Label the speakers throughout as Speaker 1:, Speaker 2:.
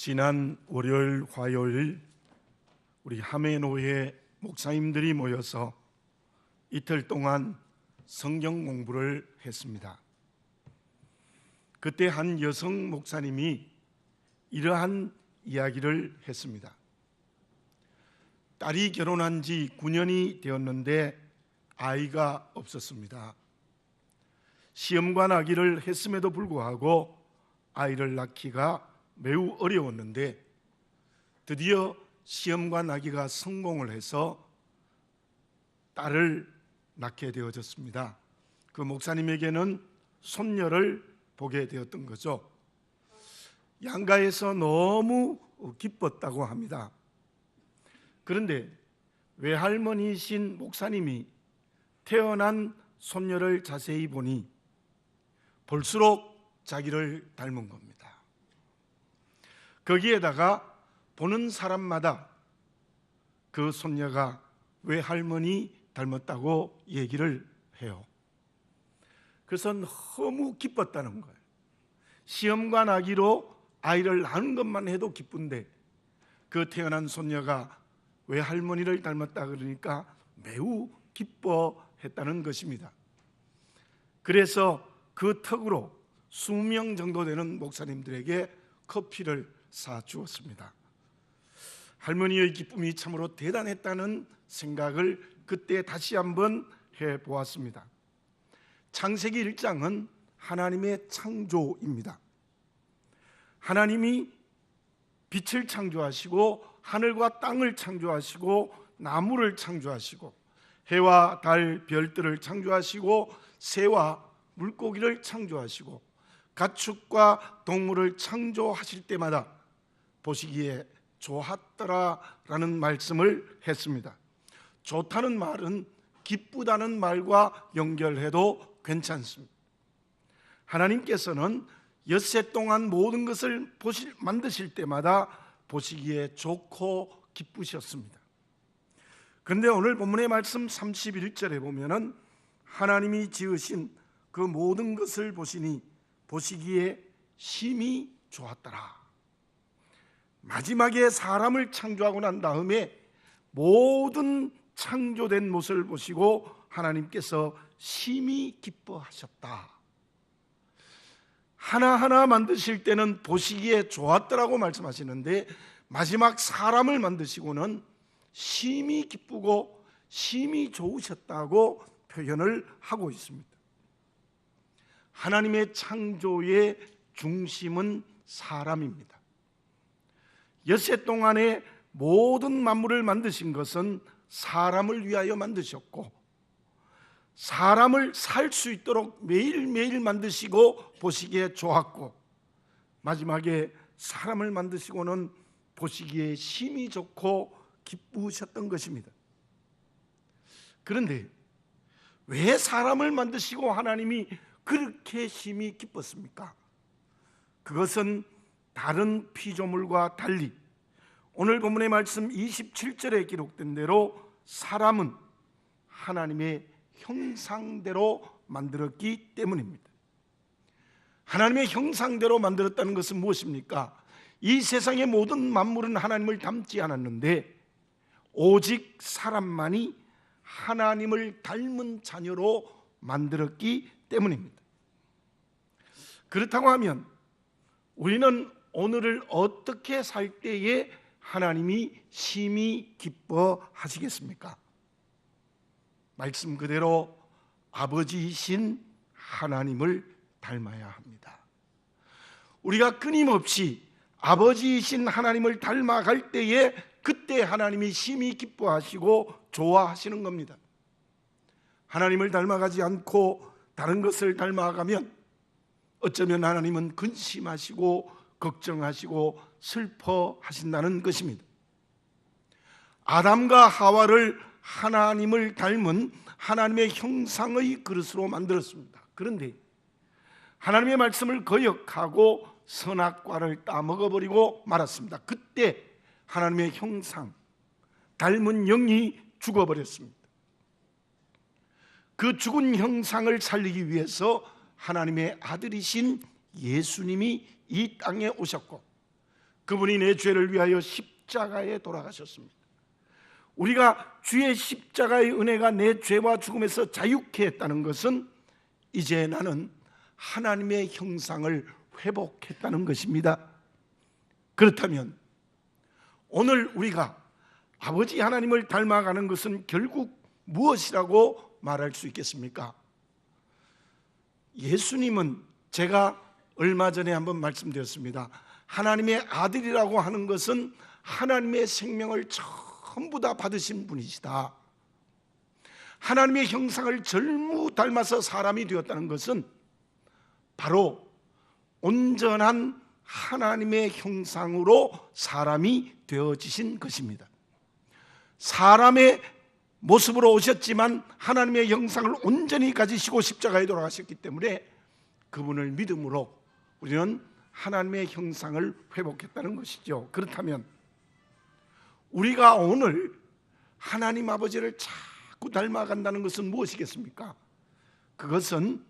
Speaker 1: 지난 월요일, 화요일 우리 하매노회 목사님들이 모여서 이틀 동안 성경 공부를 했습니다. 그때 한 여성 목사님이 이러한 이야기를 했습니다. 딸이 결혼한 지 9년이 되었는데 아이가 없었습니다. 시험관 하기를 했음에도 불구하고 아이를 낳기가 매우 어려웠는데 드디어 시험관 하기가 성공을 해서 딸을 낳게 되어졌습니다. 그 목사님에게는 손녀를 보게 되었던 거죠. 양가에서 너무 기뻤다고 합니다. 그런데 외할머니이신 목사님이 태어난 손녀를 자세히 보니 볼수록 자기를 닮은 겁니다. 거기에다가 보는 사람마다 그 손녀가 외할머니 닮았다고 얘기를 해요. 그래서 너무 기뻤다는 거예요. 시험관 아기로 아이를 낳은 것만 해도 기쁜데 그 태어난 손녀가 외할머니를 닮았다 그러니까 매우 기뻐했다는 것입니다. 그래서 그 턱으로 20명 정도 되는 목사님들에게 커피를 사주었습니다. 할머니의 기쁨이 참으로 대단했다는 생각을 그때 다시 한번 해보았습니다. 창세기 1장은 하나님의 창조입니다. 하나님이 빛을 창조하시고 하늘과 땅을 창조하시고 나무를 창조하시고 해와 달, 별들을 창조하시고 새와 물고기를 창조하시고 가축과 동물을 창조하실 때마다 보시기에 좋았더라라는 말씀을 했습니다. 좋다는 말은 기쁘다는 말과 연결해도 괜찮습니다. 하나님께서는 엿새 동안 모든 것을 만드실 때마다 보시기에 좋고 기쁘셨습니다. 그런데 오늘 본문의 말씀 31절에 보면은 하나님이 지으신 그 모든 것을 보시니 보시기에 심히 좋았더라. 마지막에 사람을 창조하고 난 다음에 모든 창조된 모습을 보시고 하나님께서 심히 기뻐하셨다. 하나하나 만드실 때는 보시기에 좋았더라고 말씀하시는데 마지막 사람을 만드시고는 심히 기쁘고 심히 좋으셨다고 표현을 하고 있습니다. 하나님의 창조의 중심은 사람입니다. 엿새 동안에 모든 만물을 만드신 것은 사람을 위하여 만드셨고 사람을 살 수 있도록 매일매일 만드시고 보시기에 좋았고 마지막에 사람을 만드시고는 보시기에 심히 좋고 기쁘셨던 것입니다. 그런데 왜 사람을 만드시고 하나님이 그렇게 심히 기뻤습니까? 그것은 다른 피조물과 달리 오늘 본문의 말씀 27절에 기록된 대로 사람은 하나님의 형상대로 만들었기 때문입니다. 하나님의 형상대로 만들었다는 것은 무엇입니까? 이 세상의 모든 만물은 하나님을 닮지 않았는데 오직 사람만이 하나님을 닮은 자녀로 만들었기 때문입니다. 그렇다고 하면 우리는 오늘을 어떻게 살 때에 하나님이 심히 기뻐하시겠습니까? 말씀 그대로 아버지이신 하나님을 닮아야 합니다. 우리가 끊임없이 아버지이신 하나님을 닮아갈 때에 그때 하나님이 심히 기뻐하시고 좋아하시는 겁니다. 하나님을 닮아가지 않고 다른 것을 닮아가면 어쩌면 하나님은 근심하시고 걱정하시고 슬퍼하신다는 것입니다. 아담과 하와를 하나님을 닮은 하나님의 형상의 그릇으로 만들었습니다. 그런데 하나님의 말씀을 거역하고 선악과를 따먹어버리고 말았습니다. 그때 하나님의 형상, 닮은 영이 죽어버렸습니다. 그 죽은 형상을 살리기 위해서 하나님의 아들이신 예수님이 이 땅에 오셨고 그분이 내 죄를 위하여 십자가에 돌아가셨습니다. 우리가 주의 십자가의 은혜가 내 죄와 죽음에서 자유케 했다는 것은 이제 나는 하나님의 형상을 회복했다는 것입니다. 그렇다면 오늘 우리가 아버지 하나님을 닮아가는 것은 결국 무엇이라고 말할 수 있겠습니까? 예수님은 제가 얼마 전에 한번 말씀드렸습니다. 하나님의 아들이라고 하는 것은 하나님의 생명을 전부 다 받으신 분이시다. 하나님의 형상을 전무 닮아서 사람이 되었다는 것은 바로 온전한 하나님의 형상으로 사람이 되어지신 것입니다. 사람의 모습으로 오셨지만 하나님의 형상을 온전히 가지시고 십자가에 돌아가셨기 때문에 그분을 믿음으로 우리는 하나님의 형상을 회복했다는 것이죠. 그렇다면 우리가 오늘 하나님 아버지를 자꾸 닮아간다는 것은 무엇이겠습니까? 그것은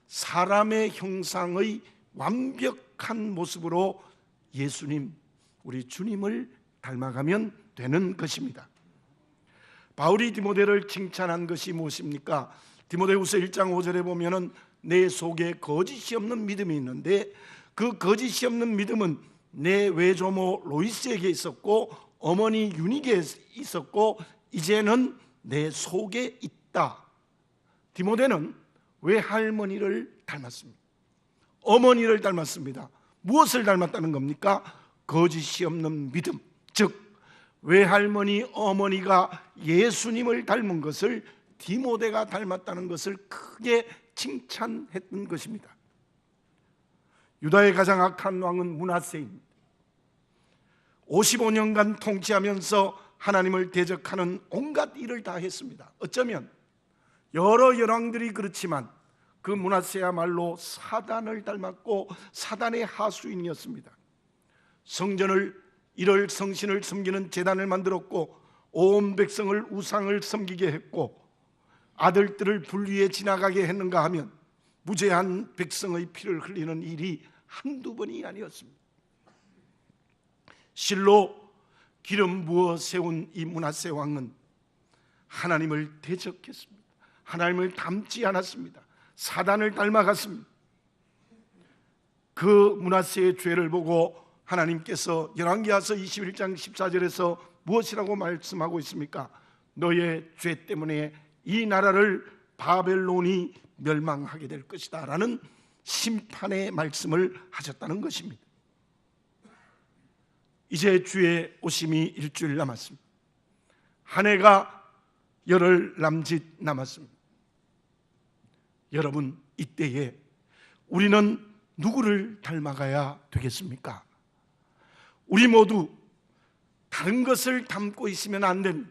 Speaker 1: 사람의 형상의 완벽한 모습으로 예수님, 우리 주님을 닮아가면 되는 것입니다. 바울이 디모데를 칭찬한 것이 무엇입니까? 디모데후서 1장 5절에 보면은 내 속에 거짓이 없는 믿음이 있는데 그 거짓이 없는 믿음은 내 외조모 로이스에게 있었고 어머니 유니게 있었고 이제는 내 속에 있다. 디모데는 외할머니를 닮았습니다. 어머니를 닮았습니다. 무엇을 닮았다는 겁니까? 거짓이 없는 믿음, 즉 외할머니, 어머니가 예수님을 닮은 것을 디모데가 닮았다는 것을 크게 칭찬했던 것입니다. 유다의 가장 악한 왕은 므낫세입니다. 55년간 통치하면서 하나님을 대적하는 온갖 일을 다 했습니다. 어쩌면 여러 열왕들이 그렇지만 그 므낫세야말로 사단을 닮았고 사단의 하수인이었습니다. 성전을 이럴 성신을 섬기는 제단을 만들었고 온 백성을 우상을 섬기게 했고 아들들을 불 위에 지나가게 했는가 하면 무죄한 백성의 피를 흘리는 일이 한두 번이 아니었습니다. 실로 기름 부어 세운 이 므낫세 왕은 하나님을 대적했습니다. 하나님을 닮지 않았습니다. 사단을 닮아갔습니다. 그 므낫세의 죄를 보고 하나님께서 열왕기하서 21장 14절에서 무엇이라고 말씀하고 있습니까? 너의 죄 때문에 이 나라를 바벨론이 멸망하게 될 것이다 라는 심판의 말씀을 하셨다는 것입니다. 이제 주의 오심이 일주일 남았습니다. 한 해가 열흘 남짓 남았습니다. 여러분, 이때에 우리는 누구를 닮아가야 되겠습니까? 우리 모두 다른 것을 닮고 있으면 안 됩니다.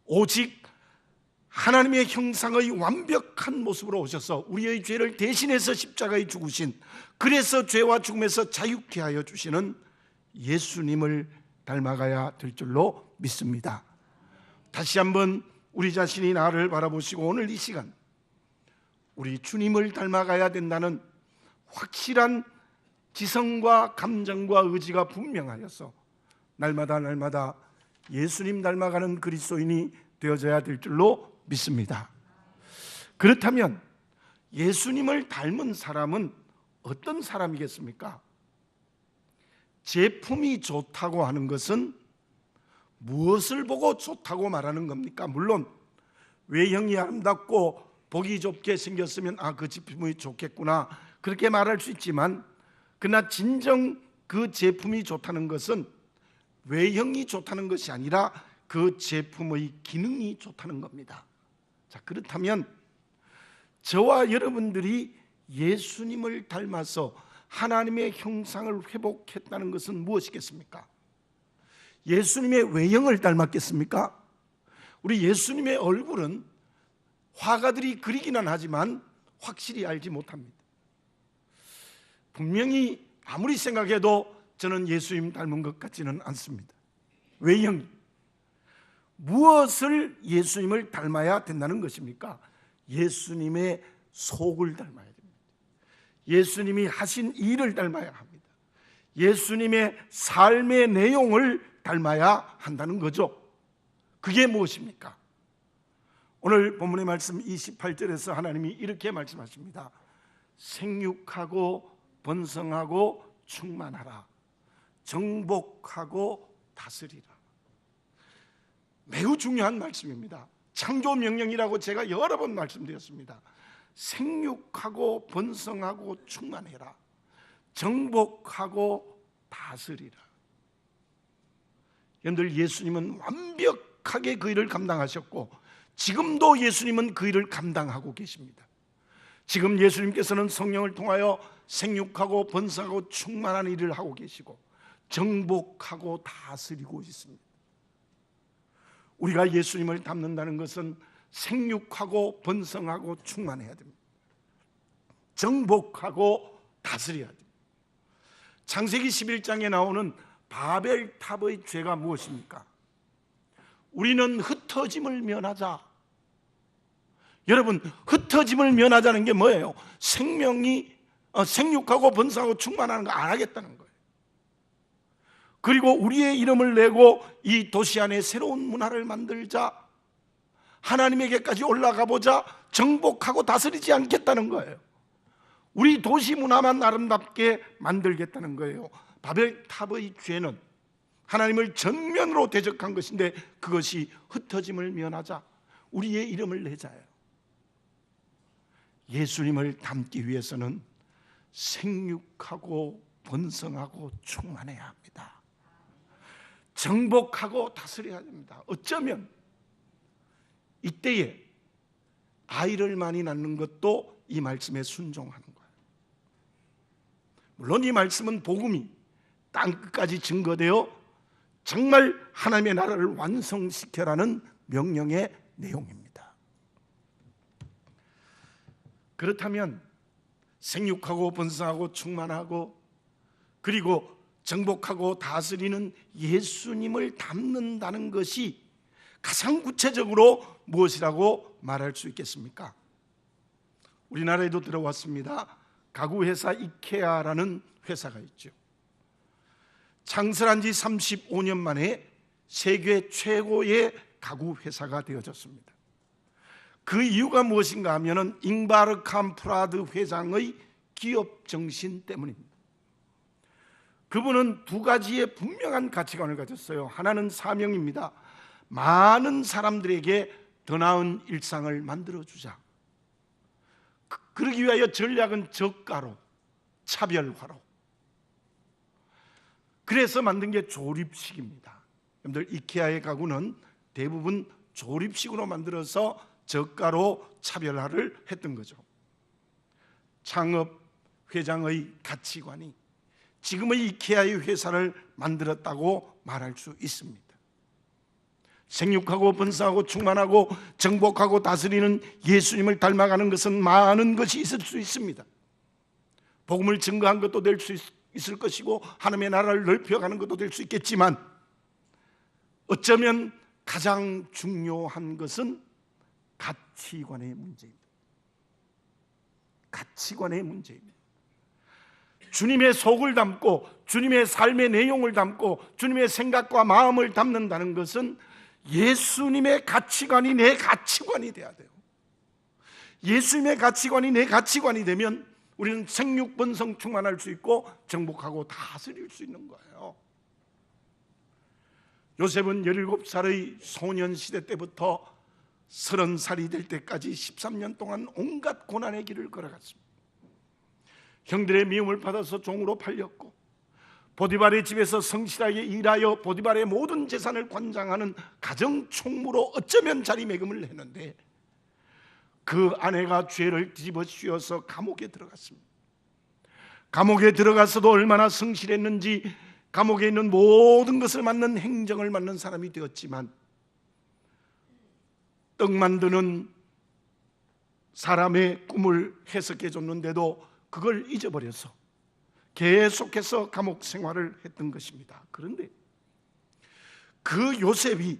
Speaker 1: 오직 하나님의 형상의 완벽한 모습으로 오셔서 우리의 죄를 대신해서 십자가에 죽으신, 그래서 죄와 죽음에서 자유케 하여 주시는 예수님을 닮아가야 될 줄로 믿습니다. 다시 한번 우리 자신이 나를 바라보시고 오늘 이 시간 우리 주님을 닮아가야 된다는 확실한 지성과 감정과 의지가 분명하여서 날마다 예수님 닮아가는 그리스도인이 되어져야 될 줄로 믿습니다. 그렇다면 예수님을 닮은 사람은 어떤 사람이겠습니까? 제품이 좋다고 하는 것은 무엇을 보고 좋다고 말하는 겁니까? 물론 외형이 아름답고 보기 좋게 생겼으면 그 제품이 좋겠구나 그렇게 말할 수 있지만, 그러나 진정 그 제품이 좋다는 것은 외형이 좋다는 것이 아니라 그 제품의 기능이 좋다는 겁니다. 자, 그렇다면 저와 여러분들이 예수님을 닮아서 하나님의 형상을 회복했다는 것은 무엇이겠습니까? 예수님의 외형을 닮았겠습니까? 우리 예수님의 얼굴은 화가들이 그리기는 하지만 확실히 알지 못합니다. 분명히 아무리 생각해도 저는 예수님 닮은 것 같지는 않습니다. 외형, 무엇을 예수님을 닮아야 된다는 것입니까? 예수님의 속을 닮아야 됩니다. 예수님이 하신 일을 닮아야 합니다. 예수님의 삶의 내용을 닮아야 한다는 거죠. 그게 무엇입니까? 오늘 본문의 말씀 28절에서 하나님이 이렇게 말씀하십니다. 생육하고 번성하고 충만하라. 정복하고 다스리라. 매우 중요한 말씀입니다. 창조 명령이라고 제가 여러 번 말씀드렸습니다. 생육하고 번성하고 충만해라. 정복하고 다스리라. 여러분들, 예수님은 완벽하게 그 일을 감당하셨고 지금도 예수님은 그 일을 감당하고 계십니다. 지금 예수님께서는 성령을 통하여 생육하고 번성하고 충만한 일을 하고 계시고 정복하고 다스리고 있습니다. 우리가 예수님을 닮는다는 것은 생육하고 번성하고 충만해야 됩니다. 정복하고 다스려야 됩니다. 창세기 11장에 나오는 바벨탑의 죄가 무엇입니까? 우리는 흩어짐을 면하자. 여러분, 흩어짐을 면하자는 게 뭐예요? 생육하고 번성하고 충만하는 거 안 하겠다는 거예요. 그리고 우리의 이름을 내고 이 도시 안에 새로운 문화를 만들자, 하나님에게까지 올라가 보자, 정복하고 다스리지 않겠다는 거예요. 우리 도시 문화만 아름답게 만들겠다는 거예요. 바벨탑의 죄는 하나님을 정면으로 대적한 것인데 그것이 흩어짐을 면하자, 우리의 이름을 내자예요. 예수님을 닮기 위해서는 생육하고 번성하고 충만해야 합니다. 정복하고 다스려야 됩니다. 어쩌면 이때에 아이를 많이 낳는 것도 이 말씀에 순종하는 거예요. 물론 이 말씀은 복음이 땅끝까지 증거되어 정말 하나님의 나라를 완성시켜라는 명령의 내용입니다. 그렇다면 생육하고 번성하고 충만하고 그리고 정복하고 다스리는 예수님을 닮는다는 것이 가장 구체적으로 무엇이라고 말할 수 있겠습니까? 우리나라에도 들어왔습니다. 가구회사 이케아라는 회사가 있죠. 창설한 지 35년 만에 세계 최고의 가구회사가 되어졌습니다. 그 이유가 무엇인가 하면 잉바르 캄프라드 회장의 기업 정신 때문입니다. 그분은 두 가지의 분명한 가치관을 가졌어요. 하나는 사명입니다. 많은 사람들에게 더 나은 일상을 만들어주자. 그러기 위하여 전략은 저가로, 차별화로. 그래서 만든 게 조립식입니다. 여러분들, 이케아의 가구는 대부분 조립식으로 만들어서 저가로 차별화를 했던 거죠. 창업 회장의 가치관이 지금의 이케아의 회사를 만들었다고 말할 수 있습니다. 생육하고 번성하고 충만하고 정복하고 다스리는 예수님을 닮아가는 것은 많은 것이 있을 수 있습니다. 복음을 증거한 것도 될 수 있을 것이고 하나님의 나라를 넓혀가는 것도 될 수 있겠지만 어쩌면 가장 중요한 것은 가치관의 문제입니다. 가치관의 문제입니다. 주님의 속을 담고 주님의 삶의 내용을 담고 주님의 생각과 마음을 담는다는 것은 예수님의 가치관이 내 가치관이 돼야 돼요. 예수님의 가치관이 내 가치관이 되면 우리는 생육번성 충만할 수 있고 정복하고 다스릴 수 있는 거예요. 요셉은 17살의 소년시대 때부터 30살이 될 때까지 13년 동안 온갖 고난의 길을 걸어갔습니다. 형들의 미움을 받아서 종으로 팔렸고 보디발의 집에서 성실하게 일하여 보디발의 모든 재산을 관장하는 가정총무로 어쩌면 자리매김을 했는데 그 아내가 죄를 뒤집어 씌워서 감옥에 들어갔습니다. 감옥에 들어가서도 얼마나 성실했는지 감옥에 있는 모든 것을 맡는 행정을 맡는 사람이 되었지만 떡 만드는 사람의 꿈을 해석해 줬는데도 그걸 잊어버려서 계속해서 감옥 생활을 했던 것입니다. 그런데 그 요셉이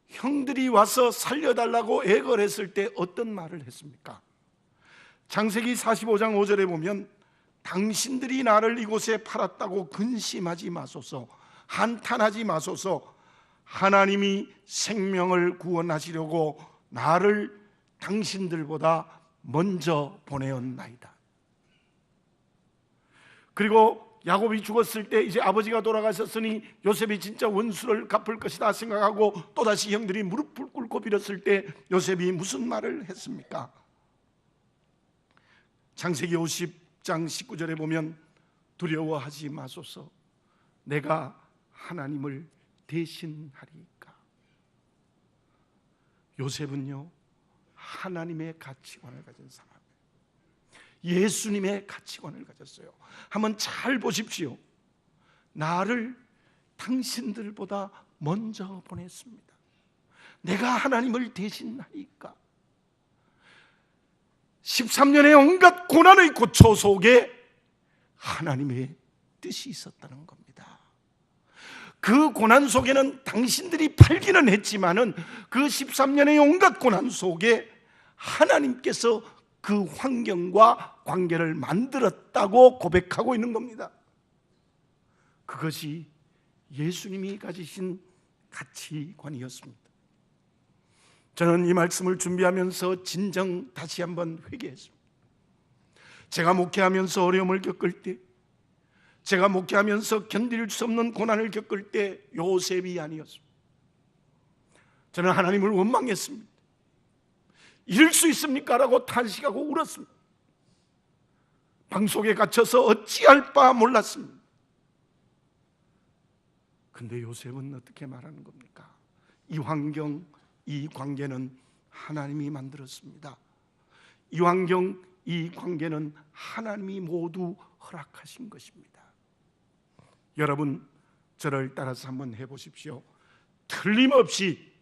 Speaker 1: 형들이 와서 살려달라고 애걸 했을 때 어떤 말을 했습니까? 창세기 45장 5절에 보면 당신들이 나를 이곳에 팔았다고 근심하지 마소서, 한탄하지 마소서. 하나님이 생명을 구원하시려고 나를 당신들보다 먼저 보내었나이다. 그리고 야곱이 죽었을 때 이제 아버지가 돌아가셨으니 요셉이 진짜 원수를 갚을 것이다 생각하고 또다시 형들이 무릎을 꿇고 빌었을 때 요셉이 무슨 말을 했습니까? 창세기 50장 19절에 보면 두려워하지 마소서, 내가 하나님을 대신하리까. 요셉은요, 하나님의 가치관을 가진 사람이에요. 예수님의 가치관을 가졌어요. 한번 잘 보십시오. 나를 당신들보다 먼저 보냈습니다. 내가 하나님을 대신하니까. 13년의 온갖 고난의 고초 속에 하나님의 뜻이 있었다는 겁니다. 그 고난 속에는 당신들이 팔기는 했지만은 그 13년의 온갖 고난 속에 하나님께서 그 환경과 관계를 만들었다고 고백하고 있는 겁니다. 그것이 예수님이 가지신 가치관이었습니다. 저는 이 말씀을 준비하면서 진정 다시 한번 회개했습니다. 제가 목회하면서 어려움을 겪을 때, 제가 목회하면서 견딜 수 없는 고난을 겪을 때 요셉이 아니었습니다. 저는 하나님을 원망했습니다. 이럴 수 있습니까? 라고 탄식하고 울었습니다. 방 속에 갇혀서 어찌할 바 몰랐습니다. 근데 요셉은 어떻게 말하는 겁니까? 이 환경, 이 관계는 하나님이 만들었습니다. 이 환경, 이 관계는 하나님이 모두 허락하신 것입니다. 여러분, 저를 따라서 한번 해보십시오. 틀림없이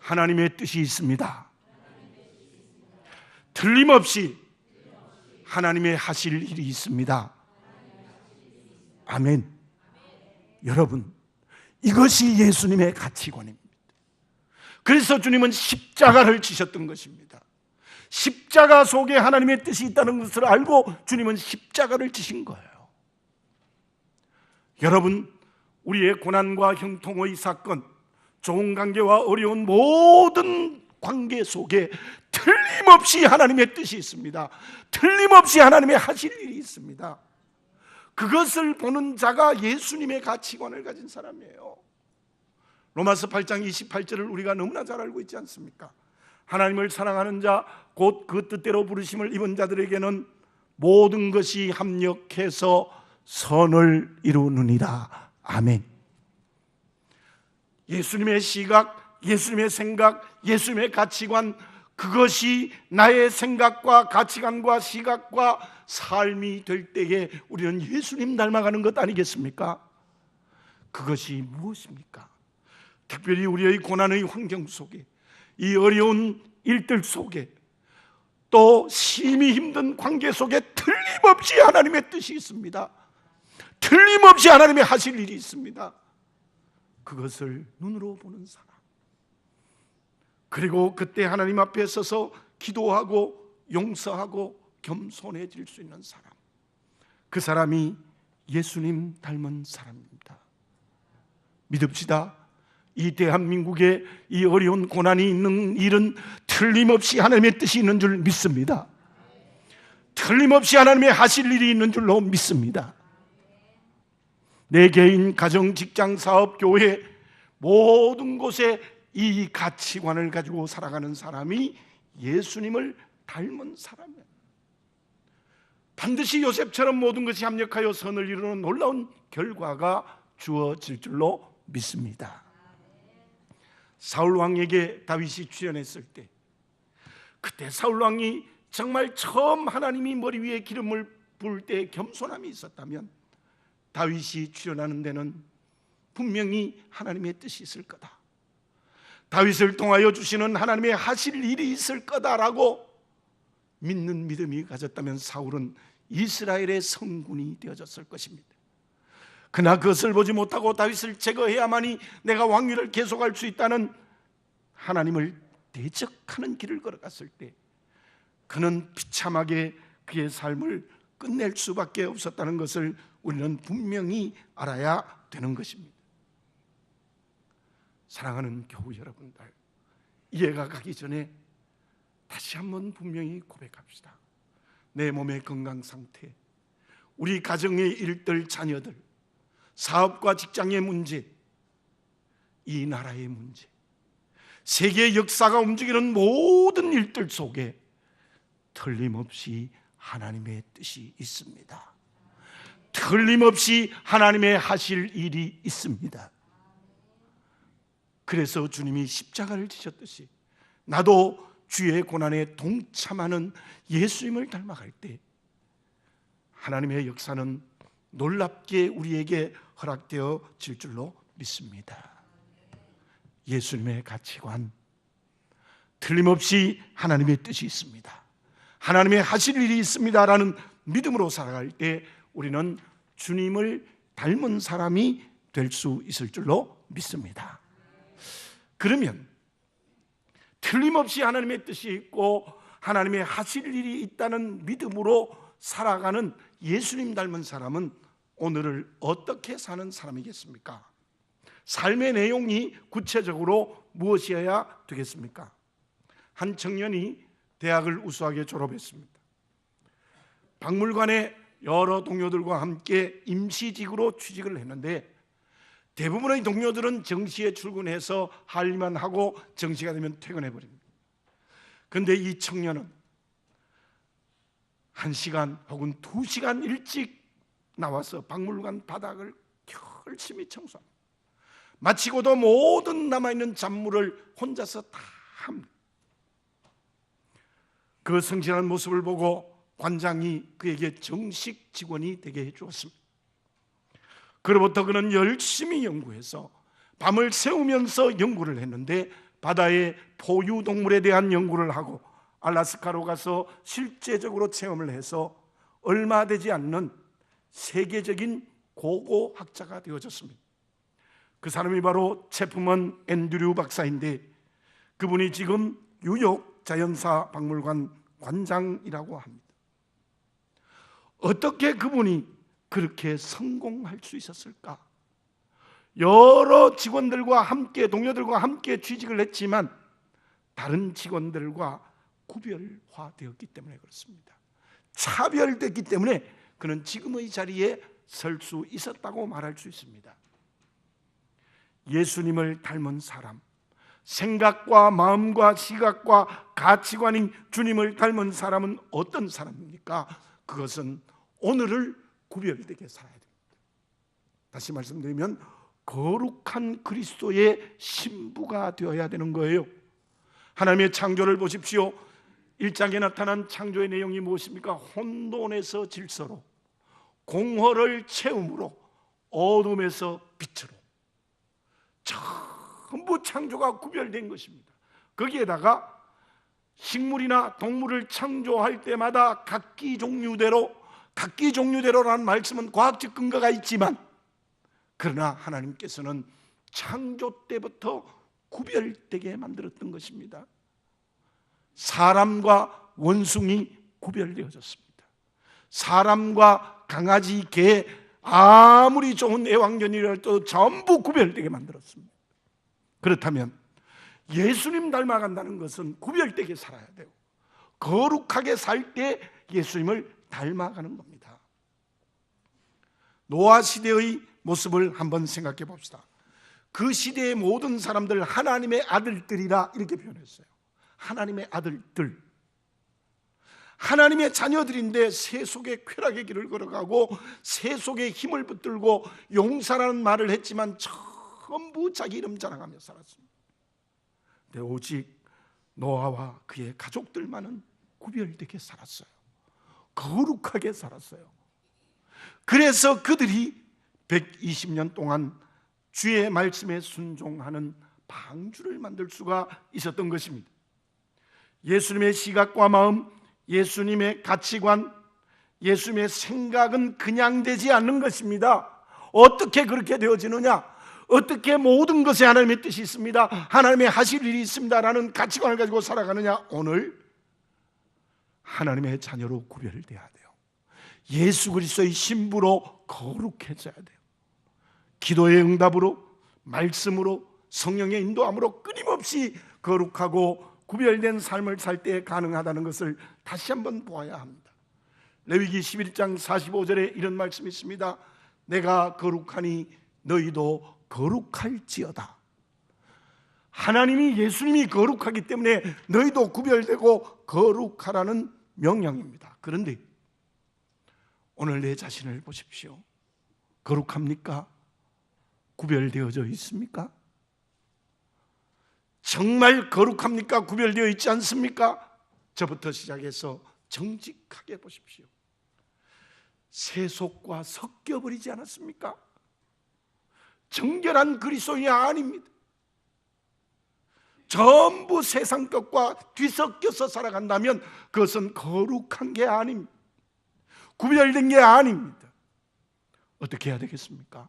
Speaker 1: 하나님의 뜻이 있습니다. 틀림없이 하나님의 하실 일이 있습니다. 아멘. 여러분, 이것이 예수님의 가치관입니다. 그래서 주님은 십자가를 지셨던 것입니다. 십자가 속에 하나님의 뜻이 있다는 것을 알고 주님은 십자가를 지신 거예요. 여러분, 우리의 고난과 형통의 사건, 좋은 관계와 어려운 모든 관계 속에 틀림없이 하나님의 뜻이 있습니다. 틀림없이 하나님의 하실 일이 있습니다. 그것을 보는 자가 예수님의 가치관을 가진 사람이에요. 로마서 8장 28절을 우리가 너무나 잘 알고 있지 않습니까? 하나님을 사랑하는 자, 곧 그 뜻대로 부르심을 입은 자들에게는 모든 것이 합력해서 선을 이루느니라. 아멘. 예수님의 시각, 예수님의 생각, 예수님의 가치관, 그것이 나의 생각과 가치관과 시각과 삶이 될 때에 우리는 예수님 닮아가는 것 아니겠습니까? 그것이 무엇입니까? 특별히 우리의 고난의 환경 속에, 이 어려운 일들 속에, 또 심히 힘든 관계 속에 틀림없이 하나님의 뜻이 있습니다. 틀림없이 하나님의 하실 일이 있습니다. 그것을 눈으로 보는 사람, 그리고 그때 하나님 앞에 서서 기도하고 용서하고 겸손해질 수 있는 사람, 그 사람이 예수님 닮은 사람입니다. 믿읍시다. 이 대한민국에 이 어려운 고난이 있는 일은 틀림없이 하나님의 뜻이 있는 줄 믿습니다. 틀림없이 하나님의 하실 일이 있는 줄로 믿습니다. 내 개인, 가정, 직장, 사업, 교회 모든 곳에 이 가치관을 가지고 살아가는 사람이 예수님을 닮은 사람이에요. 반드시 요셉처럼 모든 것이 합력하여 선을 이루는 놀라운 결과가 주어질 줄로 믿습니다. 사울 왕에게 다윗이 출연했을 때, 그때 사울 왕이 정말 처음 하나님이 머리 위에 기름을 부을 때 겸손함이 있었다면 다윗이 출연하는 데는 분명히 하나님의 뜻이 있을 거다, 다윗을 통하여 주시는 하나님의 하실 일이 있을 거다라고 믿는 믿음이 가졌다면 사울은 이스라엘의 성군이 되어졌을 것입니다. 그러나 그것을 보지 못하고 다윗을 제거해야만이 내가 왕위를 계속할 수 있다는 하나님을 대적하는 길을 걸어갔을 때 그는 비참하게 그의 삶을 끝낼 수밖에 없었다는 것을 우리는 분명히 알아야 되는 것입니다. 사랑하는 교우 여러분들, 이해가 가기 전에 다시 한번 분명히 고백합시다. 내 몸의 건강 상태, 우리 가정의 일들, 자녀들, 사업과 직장의 문제, 이 나라의 문제, 세계의 역사가 움직이는 모든 일들 속에 틀림없이 하나님의 뜻이 있습니다. 틀림없이 하나님의 하실 일이 있습니다. 그래서 주님이 십자가를 지셨듯이 나도 주의 고난에 동참하는 예수님을 닮아갈 때 하나님의 역사는 놀랍게 우리에게 허락되어질 줄로 믿습니다. 예수님의 가치관, 틀림없이 하나님의 뜻이 있습니다. 하나님의 하실 일이 있습니다라는 믿음으로 살아갈 때 우리는 주님을 닮은 사람이 될 수 있을 줄로 믿습니다. 그러면 틀림없이 하나님의 뜻이 있고 하나님의 하실 일이 있다는 믿음으로 살아가는 예수님 닮은 사람은 오늘을 어떻게 사는 사람이겠습니까? 삶의 내용이 구체적으로 무엇이어야 되겠습니까? 한 청년이 대학을 우수하게 졸업했습니다. 박물관에 여러 동료들과 함께 임시직으로 취직을 했는데 대부분의 동료들은 정시에 출근해서 할 일만 하고 정시가 되면 퇴근해 버립니다. 그런데 이 청년은 1시간 혹은 2시간 일찍 나와서 박물관 바닥을 열심히 청소합니다. 마치고도 모든 남아있는 잡물을 혼자서 다 합니다. 그 성실한 모습을 보고 관장이 그에게 정식 직원이 되게 해주었습니다. 그로부터 그는 열심히 연구해서 밤을 새우면서 연구를 했는데 바다의 포유동물에 대한 연구를 하고 알라스카로 가서 실제적으로 체험을 해서 얼마 되지 않는 세계적인 고고학자가 되어졌습니다. 그 사람이 바로 체프먼 앤드류 박사인데 그분이 지금 뉴욕 자연사 박물관 관장이라고 합니다. 어떻게 그분이 그렇게 성공할 수 있었을까? 여러 직원들과 함께, 동료들과 함께 취직을 했지만 다른 직원들과 구별화되었기 때문에 그렇습니다. 차별됐기 때문에 그는 지금의 자리에 설 수 있었다고 말할 수 있습니다. 예수님을 닮은 사람, 생각과 마음과 시각과 가치관인 주님을 닮은 사람은 어떤 사람입니까? 그것은 오늘을 구별되게 살아야 됩니다. 다시 말씀드리면 거룩한 그리스도의 신부가 되어야 되는 거예요. 하나님의 창조를 보십시오. 1장에 나타난 창조의 내용이 무엇입니까? 혼돈에서 질서로, 공허를 채움으로, 어둠에서 빛으로 전부 창조가 구별된 것입니다. 거기에다가 식물이나 동물을 창조할 때마다 각기 종류대로라는 말씀은 과학적 근거가 있지만 그러나 하나님께서는 창조 때부터 구별되게 만들었던 것입니다. 사람과 원숭이 구별되어졌습니다. 사람과 강아지, 개, 아무리 좋은 애완견이라도 전부 구별되게 만들었습니다. 그렇다면 예수님 닮아간다는 것은 구별되게 살아야 돼요. 거룩하게 살 때 예수님을 닮아가는 겁니다. 노아 시대의 모습을 한번 생각해 봅시다. 그 시대의 모든 사람들 하나님의 아들들이라 이렇게 표현했어요. 하나님의 아들들, 하나님의 자녀들인데 새 속의 쾌락의 길을 걸어가고 새 속에 힘을 붙들고 용사라는 말을 했지만 전부 자기 이름 자랑하며 살았습니다. 근데 오직 노아와 그의 가족들만은 구별되게 살았어요. 거룩하게 살았어요. 그래서 그들이 120년 동안 주의 말씀에 순종하는 방주를 만들 수가 있었던 것입니다. 예수님의 시각과 마음, 예수님의 가치관, 예수님의 생각은 그냥 되지 않는 것입니다. 어떻게 그렇게 되어지느냐? 어떻게 모든 것에 하나님의 뜻이 있습니다, 하나님의 하실 일이 있습니다라는 가치관을 가지고 살아가느냐? 오늘 하나님의 자녀로 구별돼야 돼요. 예수 그리스도의 신부로 거룩해져야 돼요. 기도의 응답으로, 말씀으로, 성령의 인도함으로 끊임없이 거룩하고 구별된 삶을 살 때 가능하다는 것을 다시 한번 보아야 합니다. 레위기 11장 45절에 이런 말씀이 있습니다. 내가 거룩하니 너희도 거룩할지어다. 하나님이, 예수님이 거룩하기 때문에 너희도 구별되고 거룩하라는 명령입니다. 그런데 오늘 내 자신을 보십시오. 거룩합니까? 구별되어져 있습니까? 정말 거룩합니까? 구별되어 있지 않습니까? 저부터 시작해서 정직하게 보십시오. 세속과 섞여버리지 않았습니까? 정결한 그리스도인이 아닙니다. 전부 세상 것과 뒤섞여서 살아간다면 그것은 거룩한 게 아닙니다. 구별된 게 아닙니다. 어떻게 해야 되겠습니까?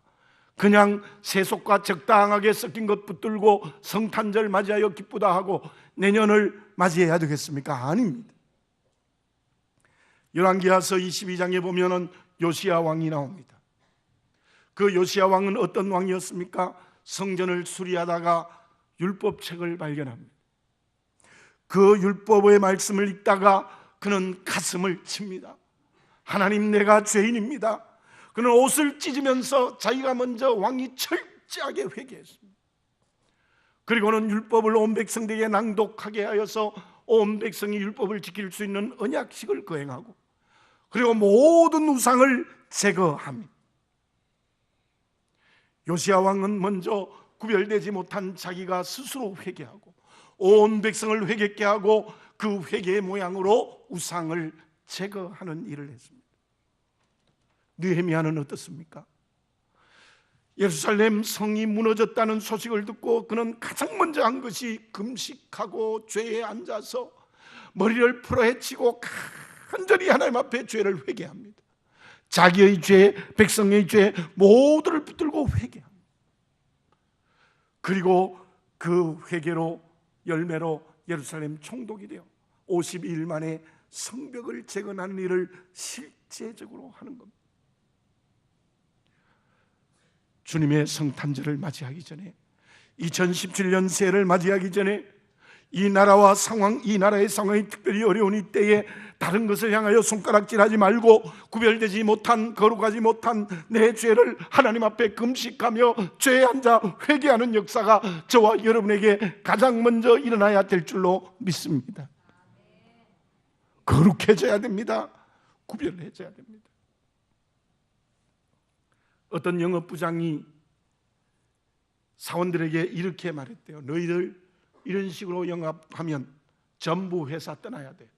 Speaker 1: 그냥 세속과 적당하게 섞인 것 붙들고 성탄절 맞이하여 기쁘다 하고 내년을 맞이해야 되겠습니까? 아닙니다. 열왕기하서 22장에 보면은 요시야 왕이 나옵니다. 그 요시야 왕은 어떤 왕이었습니까? 성전을 수리하다가 율법책을 발견합니다. 그 율법의 말씀을 읽다가 그는 가슴을 칩니다. 하나님, 내가 죄인입니다. 그는 옷을 찢으면서 자기가 먼저 왕이 철저하게 회개했습니다. 그리고는 율법을 온 백성들에게 낭독하게 하여서 온 백성이 율법을 지킬 수 있는 언약식을 거행하고, 그리고 모든 우상을 제거합니다. 요시야 왕은 먼저 구별되지 못한 자기가 스스로 회개하고 온 백성을 회개케 하고 그 회개의 모양으로 우상을 제거하는 일을 했습니다. 느헤미야는 어떻습니까? 예루살렘 성이 무너졌다는 소식을 듣고 그는 가장 먼저 한 것이 금식하고 죄에 앉아서 머리를 풀어헤치고 간절히 하나님 앞에 죄를 회개합니다. 자기의 죄, 백성의 죄 모두를 붙들고 회개합니다. 그리고 그 회개로, 열매로 예루살렘 총독이 되어 52일 만에 성벽을 재건하는 일을 실제적으로 하는 겁니다. 주님의 성탄절을 맞이하기 전에, 2017년 새해를 맞이하기 전에 이 나라의 상황이 특별히 어려운 이때에 다른 것을 향하여 손가락질하지 말고 구별되지 못한, 거룩하지 못한 내 죄를 하나님 앞에 금식하며 죄에 앉아 회개하는 역사가 저와 여러분에게 가장 먼저 일어나야 될 줄로 믿습니다. 거룩해져야 됩니다. 구별해져야 됩니다. 어떤 영업부장이 사원들에게 이렇게 말했대요. 너희들 이런 식으로 영업하면 전부 회사 떠나야 돼.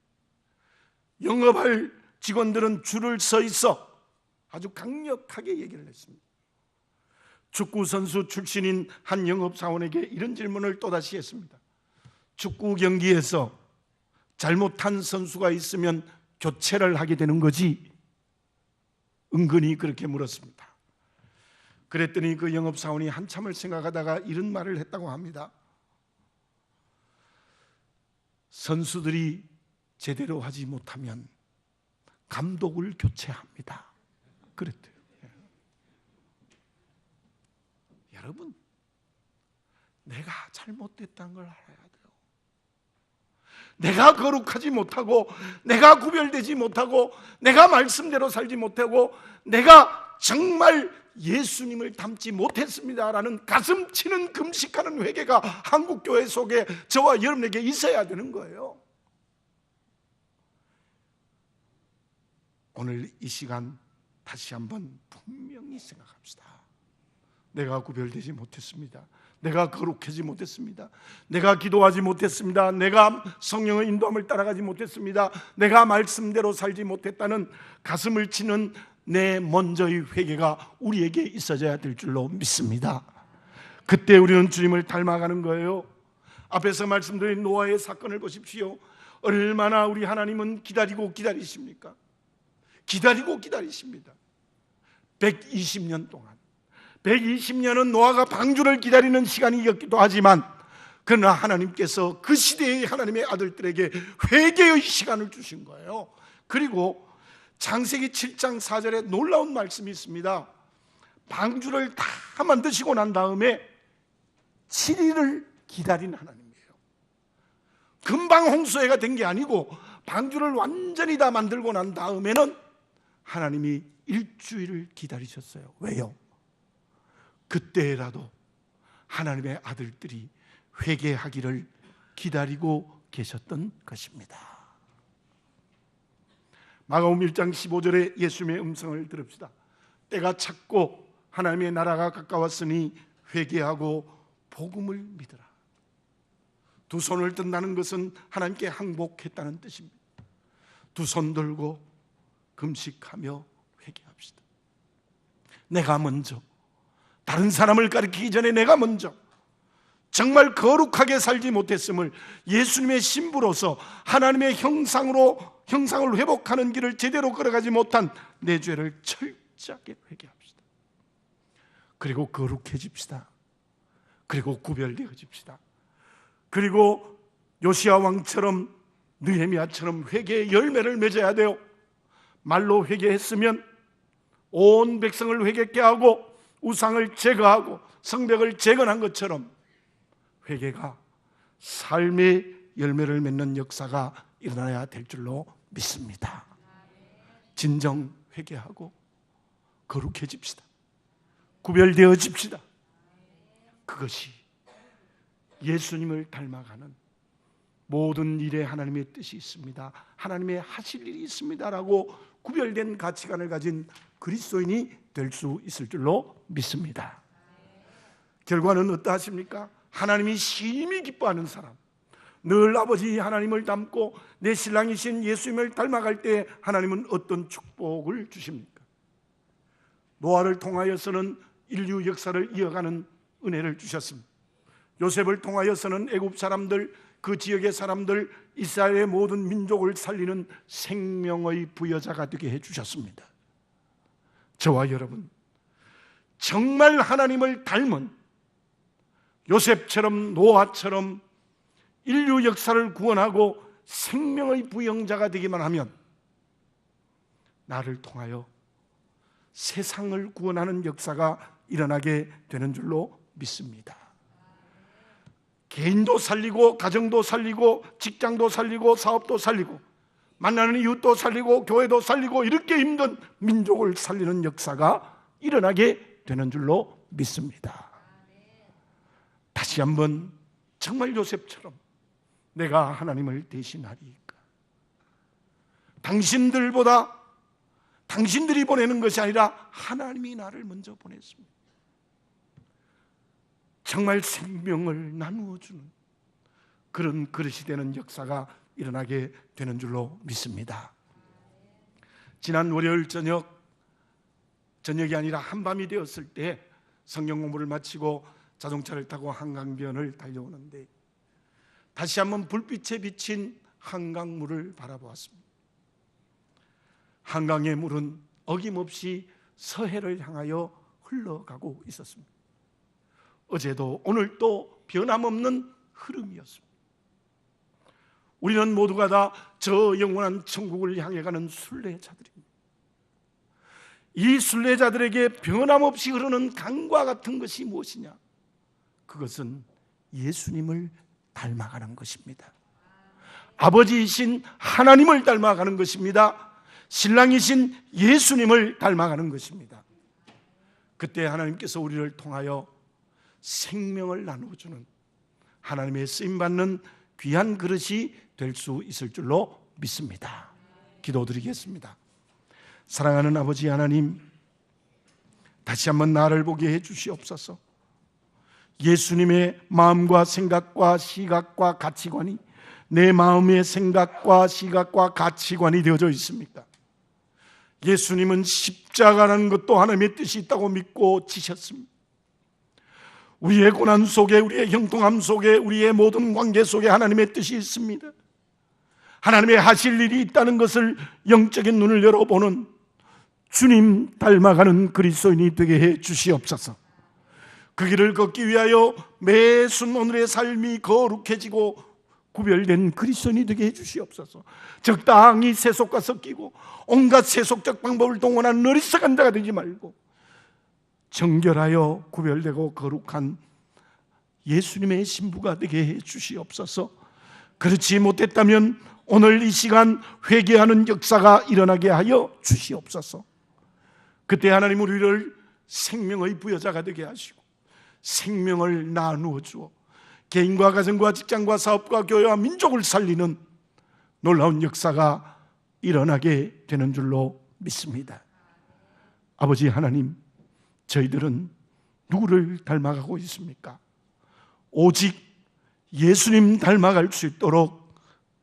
Speaker 1: 영업할 직원들은 줄을 서 있어. 아주 강력하게 얘기를 했습니다. 축구 선수 출신인 한 영업사원에게 이런 질문을 또다시 했습니다. 축구 경기에서 잘못한 선수가 있으면 교체를 하게 되는 거지? 은근히 그렇게 물었습니다. 그랬더니 그 영업사원이 한참을 생각하다가 이런 말을 했다고 합니다. 선수들이 제대로 하지 못하면 감독을 교체합니다. 그랬대요. 여러분, 내가 잘못됐다는 걸 알아야 돼요. 내가 거룩하지 못하고, 내가 구별되지 못하고, 내가 말씀대로 살지 못하고, 내가 정말 예수님을 닮지 못했습니다라는 가슴 치는 금식하는 회개가 한국교회 속에 저와 여러분에게 있어야 되는 거예요. 오늘 이 시간 다시 한번 분명히 생각합시다. 내가 구별되지 못했습니다. 내가 거룩하지 못했습니다. 내가 기도하지 못했습니다. 내가 성령의 인도함을 따라가지 못했습니다. 내가 말씀대로 살지 못했다는 가슴을 치는 내 먼저의 회개가 우리에게 있어져야 될 줄로 믿습니다. 그때 우리는 주님을 닮아가는 거예요. 앞에서 말씀드린 노아의 사건을 보십시오. 얼마나 우리 하나님은 기다리고 기다리십니까? 기다리고 기다리십니다. 120년 동안, 120년은 노아가 방주를 기다리는 시간이었기도 하지만 그러나 하나님께서 그 시대의 하나님의 아들들에게 회개의 시간을 주신 거예요. 그리고 창세기 7장 4절에 놀라운 말씀이 있습니다. 방주를 다 만드시고 난 다음에 7일을 기다린 하나님이에요. 금방 홍수해가 된 게 아니고 방주를 완전히 다 만들고 난 다음에는 하나님이 일주일을 기다리셨어요. 왜요? 그때라도 하나님의 아들들이 회개하기를 기다리고 계셨던 것입니다. 마가복음 1장 15절에 예수님의 음성을 들읍시다. 때가 찼고 하나님의 나라가 가까웠으니 회개하고 복음을 믿으라. 두 손을 든다는 것은 하나님께 항복했다는 뜻입니다. 두 손 들고 금식하며 회개합시다. 내가 먼저, 다른 사람을 가리키기 전에 내가 먼저 정말 거룩하게 살지 못했음을 예수님의 신부로서 하나님의 형상을 회복하는 길을 제대로 걸어가지 못한 내 죄를 철저하게 회개합시다. 그리고 거룩해집시다. 그리고 구별되어집시다. 그리고 요시야 왕처럼 느헤미야처럼 회개의 열매를 맺어야 돼요. 말로 회개했으면 온 백성을 회개케 하고 우상을 제거하고 성벽을 재건한 것처럼 회개가 삶의 열매를 맺는 역사가 일어나야 될 줄로 믿습니다. 진정 회개하고 거룩해집시다. 구별되어집시다. 그것이 예수님을 닮아가는 모든 일에 하나님의 뜻이 있습니다. 하나님의 하실 일이 있습니다라고 구별된 가치관을 가진 그리스도인이 될 수 있을 줄로 믿습니다. 결과는 어떠하십니까? 하나님이 심히 기뻐하는 사람, 늘 아버지 하나님을 닮고 내 신랑이신 예수님을 닮아갈 때 하나님은 어떤 축복을 주십니까? 노아를 통하여서는 인류 역사를 이어가는 은혜를 주셨습니다. 요셉을 통하여서는 애굽 사람들, 그 지역의 사람들, 이스라엘의 모든 민족을 살리는 생명의 부여자가 되게 해주셨습니다. 저와 여러분, 정말 하나님을 닮은 요셉처럼 노아처럼 인류 역사를 구원하고 생명의 부영자가 되기만 하면 나를 통하여 세상을 구원하는 역사가 일어나게 되는 줄로 믿습니다. 개인도 살리고 가정도 살리고 직장도 살리고 사업도 살리고 만나는 이웃도 살리고 교회도 살리고 이렇게 힘든 민족을 살리는 역사가 일어나게 되는 줄로 믿습니다. 다시 한번 정말 요셉처럼 내가 하나님을 대신하리이까. 당신들보다 당신들이 보내는 것이 아니라 하나님이 나를 먼저 보냈습니다. 정말 생명을 나누어주는 그런 그릇이 되는 역사가 일어나게 되는 줄로 믿습니다. 지난 월요일 저녁이 아니라 한밤이 되었을 때 성경 공부를 마치고 자동차를 타고 한강변을 달려오는데 다시 한번 불빛에 비친 한강물을 바라보았습니다. 한강의 물은 어김없이 서해를 향하여 흘러가고 있었습니다. 어제도 오늘도 변함없는 흐름이었습니다. 우리는 모두가 다 저 영원한 천국을 향해 가는 순례자들입니다. 이 순례자들에게 변함없이 흐르는 강과 같은 것이 무엇이냐? 그것은 예수님을 닮아가는 것입니다. 아버지이신 하나님을 닮아가는 것입니다. 신랑이신 예수님을 닮아가는 것입니다. 그때 하나님께서 우리를 통하여 생명을 나누어주는 하나님의 쓰임받는 귀한 그릇이 될 수 있을 줄로 믿습니다. 기도드리겠습니다. 사랑하는 아버지 하나님, 다시 한번 나를 보게 해주시옵소서. 예수님의 마음과 생각과 시각과 가치관이 내 마음의 생각과 시각과 가치관이 되어져 있습니까? 예수님은 십자가라는 것도 하나님의 뜻이 있다고 믿고 지셨습니다. 우리의 고난 속에, 우리의 형통함 속에, 우리의 모든 관계 속에 하나님의 뜻이 있습니다. 하나님의 하실 일이 있다는 것을 영적인 눈을 열어보는 주님 닮아가는 그리스도인이 되게 해 주시옵소서. 그 길을 걷기 위하여 매순 오늘의 삶이 거룩해지고 구별된 그리스도인이 되게 해주시옵소서. 적당히 세속과 섞이고 온갖 세속적 방법을 동원한 어리석은 자가 되지 말고 정결하여 구별되고 거룩한 예수님의 신부가 되게 해주시옵소서. 그렇지 못했다면 오늘 이 시간 회개하는 역사가 일어나게 하여 주시옵소서. 그때 하나님 우리를 생명의 부여자가 되게 하시고 생명을 나누어 주어 개인과 가정과 직장과 사업과 교회와 민족을 살리는 놀라운 역사가 일어나게 되는 줄로 믿습니다. 아버지 하나님, 저희들은 누구를 닮아가고 있습니까? 오직 예수님 닮아갈 수 있도록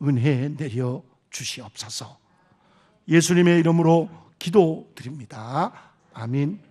Speaker 1: 은혜 내려 주시옵소서. 예수님의 이름으로 기도드립니다. 아멘.